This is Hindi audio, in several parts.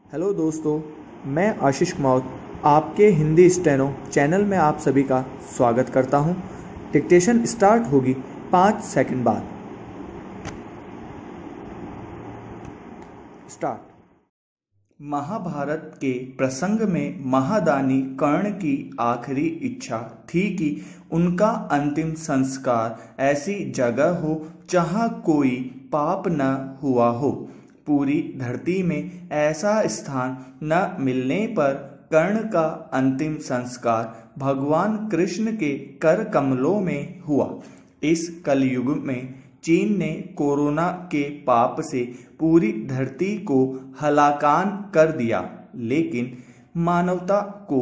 हेलो दोस्तों, मैं आशीष कुमार आपके हिंदी स्टेनो चैनल में आप सभी का स्वागत करता हूं। डिक्टेशन स्टार्ट होगी 5 सेकंड बाद। स्टार्ट। महाभारत के प्रसंग में महादानी कर्ण की आखिरी इच्छा थी कि उनका अंतिम संस्कार ऐसी जगह हो जहां कोई पाप न हुआ हो। पूरी धरती में ऐसा स्थान न मिलने पर कर्ण का अंतिम संस्कार भगवान कृष्ण के कर कमलों में हुआ। इस कलयुग में चीन ने कोरोना के पाप से पूरी धरती को हलाकान कर दिया, लेकिन मानवता को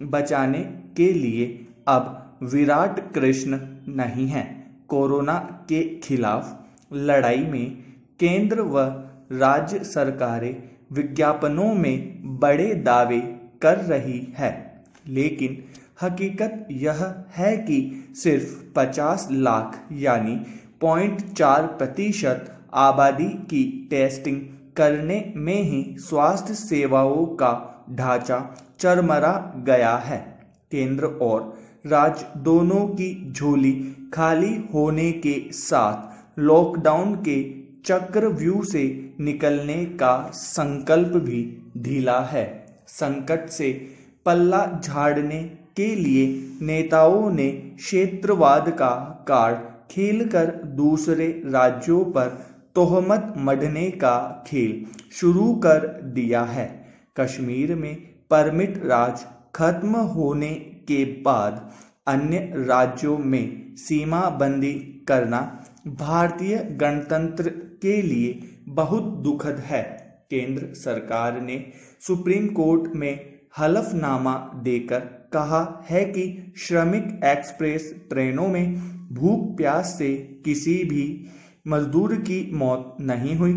बचाने के लिए अब विराट कृष्ण नहीं है। कोरोना के खिलाफ लड़ाई में केंद्र व राज्य सरकारें विज्ञापनों में बड़े दावे कर रही है, लेकिन हकीकत यह है कि सिर्फ 50 लाख यानी 0.4% आबादी की टेस्टिंग करने में ही स्वास्थ्य सेवाओं का ढांचा चरमरा गया है। केंद्र और राज्य दोनों की झोली खाली होने के साथ लॉकडाउन के चक्रव्यूह से निकलने का संकल्प भी ढीला है। संकट से पल्ला झाड़ने के लिए नेताओं ने क्षेत्रवाद का कार्ड खेलकर दूसरे राज्यों पर तोहमत मढ़ने का खेल शुरू कर दिया है। कश्मीर में परमिट राज खत्म होने के बाद अन्य राज्यों में सीमा बंदी करना भारतीय गणतंत्र के लिए बहुत दुखद है। केंद्र सरकार ने सुप्रीम कोर्ट में हलफनामा देकर कहा है कि श्रमिक एक्सप्रेस ट्रेनों में भूख प्यास से किसी भी मजदूर की मौत नहीं हुई।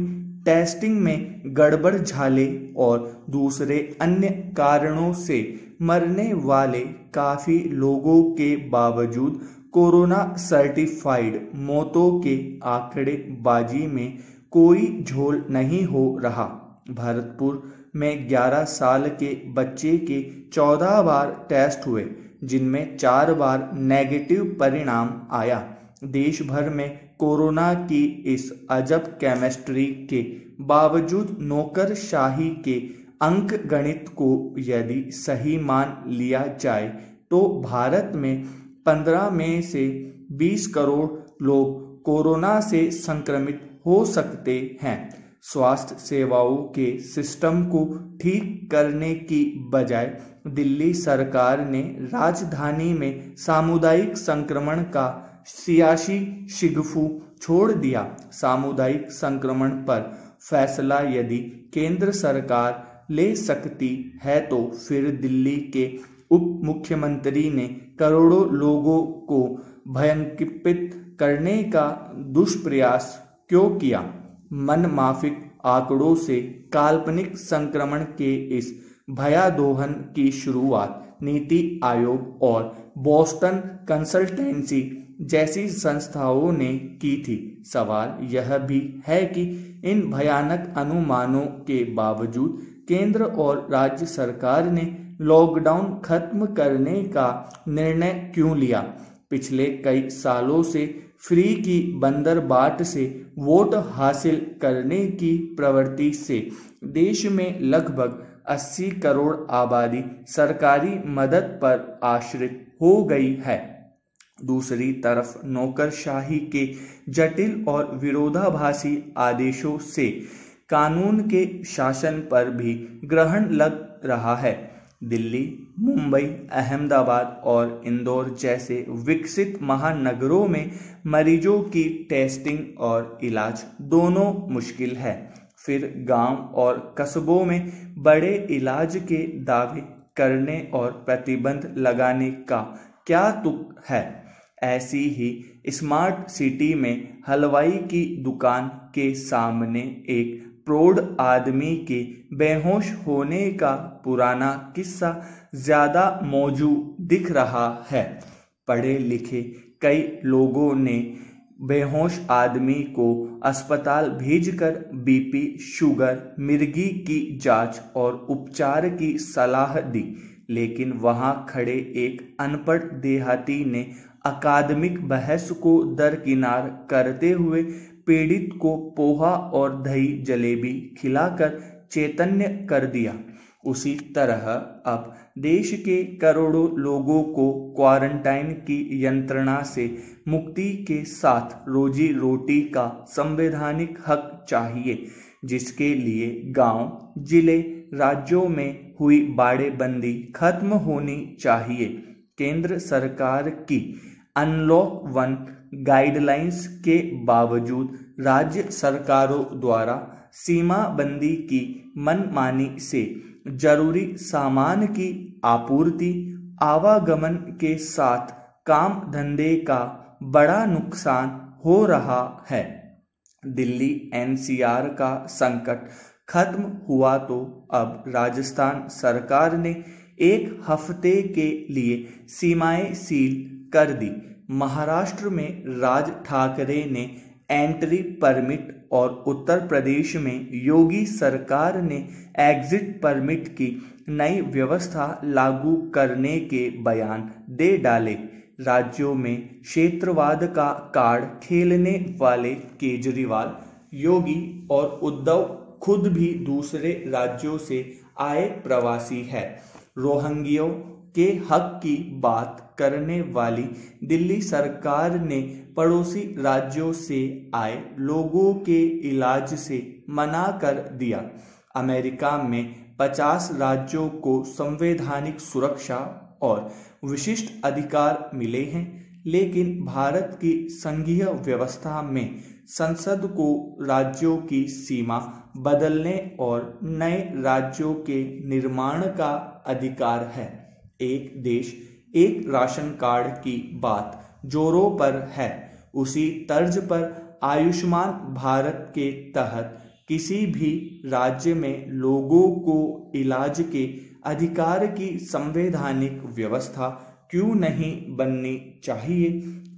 टेस्टिंग में गड़बड़ झाले और दूसरे अन्य कारणों से मरने वाले काफी लोगों के बावजूद कोरोना सर्टिफाइड मौतों के आंकड़े बाजी में कोई झोल नहीं हो रहा। भरतपुर में 11 साल के बच्चे के 14 बार टेस्ट हुए, जिनमें 4 बार नेगेटिव परिणाम आया। देश भर में कोरोना की इस अजब केमिस्ट्री के बावजूद नौकरशाही के अंक गणित को यदि सही मान लिया जाए तो भारत में 15 में से 20 करोड़ लोग कोरोना से संक्रमित हो सकते हैं। स्वास्थ्य सेवाओं के सिस्टम को ठीक करने की बजाय दिल्ली सरकार ने राजधानी में सामुदायिक संक्रमण का सियासी शिगफू छोड़ दिया। सामुदायिक संक्रमण पर फैसला यदि केंद्र सरकार ले सकती है तो फिर दिल्ली के उप मुख्यमंत्री ने करोड़ों लोगों को भयंकित करने का दुष्प्रयास क्यों किया। मनमाफिक आंकड़ों से काल्पनिक संक्रमण के इस भयादोहन की शुरुआत नीति आयोग और बोस्टन कंसल्टेंसी जैसी संस्थाओं ने की थी। सवाल यह भी है कि इन भयानक अनुमानों के बावजूद केंद्र और राज्य सरकार ने लॉकडाउन खत्म करने का निर्णय क्यों लिया। पिछले कई सालों से फ्री की बंदरबाट से वोट हासिल करने की प्रवृत्ति से देश में लगभग 80 करोड़ आबादी सरकारी मदद पर आश्रित हो गई है। दूसरी तरफ नौकरशाही के जटिल और विरोधाभासी आदेशों से कानून के शासन पर भी ग्रहण लग रहा है। दिल्ली, मुंबई, अहमदाबाद और इंदौर जैसे विकसित महानगरों में मरीजों की टेस्टिंग और इलाज दोनों मुश्किल है। फिर गांव और कस्बों में बड़े इलाज के दावे करने और प्रतिबंध लगाने का क्या तुक है। ऐसी ही स्मार्ट सिटी में हलवाई की दुकान के सामने एक प्रौढ़ आदमी के बेहोश होने का पुराना किस्सा ज्यादा मौजूद दिख रहा है। पढ़े लिखे कई लोगों ने बेहोश आदमी को अस्पताल भेजकर बीपी, शुगर, मिर्गी की जांच और उपचार की सलाह दी, लेकिन वहां खड़े एक अनपढ़ देहाती ने अकादमिक बहस को दरकिनार करते हुए पीड़ित को पोहा और दही जलेबी खिलाकर चैतन्य कर दिया। उसी तरह अब देश के करोड़ों लोगों को क्वारंटाइन की यंत्रणा से मुक्ति के साथ रोजी रोटी का संवैधानिक हक चाहिए, जिसके लिए गांव, जिले, राज्यों में हुई बाड़ेबंदी खत्म होनी चाहिए। केंद्र सरकार की अनलॉक 1 गाइडलाइंस के बावजूद राज्य सरकारों द्वारा सीमाबंदी की मनमानी से जरूरी सामान की आपूर्ति, आवागमन के साथ काम धंधे का बड़ा नुकसान हो रहा है। दिल्ली एनसीआर का संकट खत्म हुआ तो अब राजस्थान सरकार ने 1 हफ्ते के लिए सीमाएं सील कर दी। महाराष्ट्र में राज ठाकरे ने एंट्री परमिट और उत्तर प्रदेश में योगी सरकार ने एग्जिट परमिट की नई व्यवस्था लागू करने के बयान दे डाले। राज्यों में क्षेत्रवाद का कार्ड खेलने वाले केजरीवाल, योगी और उद्धव खुद भी दूसरे राज्यों से आए प्रवासी है। रोहिंग्यों के हक की बात करने वाली दिल्ली सरकार ने पड़ोसी राज्यों से आए लोगों के इलाज से मना कर दिया। अमेरिका में 50 राज्यों को संवैधानिक सुरक्षा और विशिष्ट अधिकार मिले हैं, लेकिन भारत की संघीय व्यवस्था में संसद को राज्यों की सीमा बदलने और नए राज्यों के निर्माण का अधिकार है। एक देश एक राशन कार्ड की बात जोरों पर है। उसी तर्ज पर आयुष्मान भारत के तहत किसी भी राज्य में लोगों को इलाज के अधिकार की संवैधानिक व्यवस्था क्यों नहीं बननी चाहिए।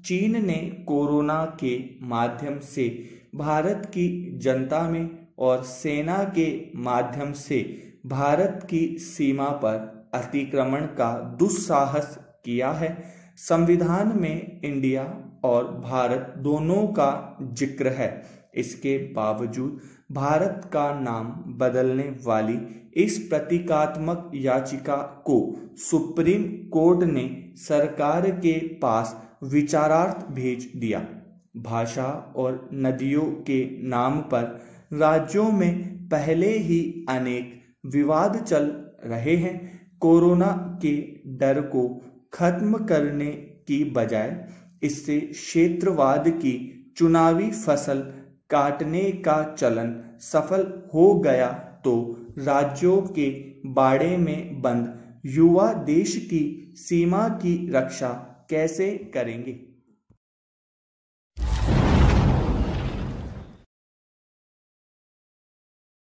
चीन ने कोरोना के माध्यम से भारत की जनता में और सेना के माध्यम से भारत की सीमा पर अतिक्रमण का दुस्साहस किया है। संविधान में इंडिया और भारत दोनों का जिक्र है। इसके बावजूद भारत का नाम बदलने वाली इस प्रतीकात्मक याचिका को सुप्रीम कोर्ट ने सरकार के पास विचारार्थ भेज दिया। भाषा और नदियों के नाम पर राज्यों में पहले ही अनेक विवाद चल रहे हैं। कोरोना के डर को खत्म करने की बजाय इससे क्षेत्रवाद की चुनावी फसल काटने का चलन सफल हो गया तो राज्यों के बाड़े में बंद युवा देश की सीमा की रक्षा कैसे करेंगे।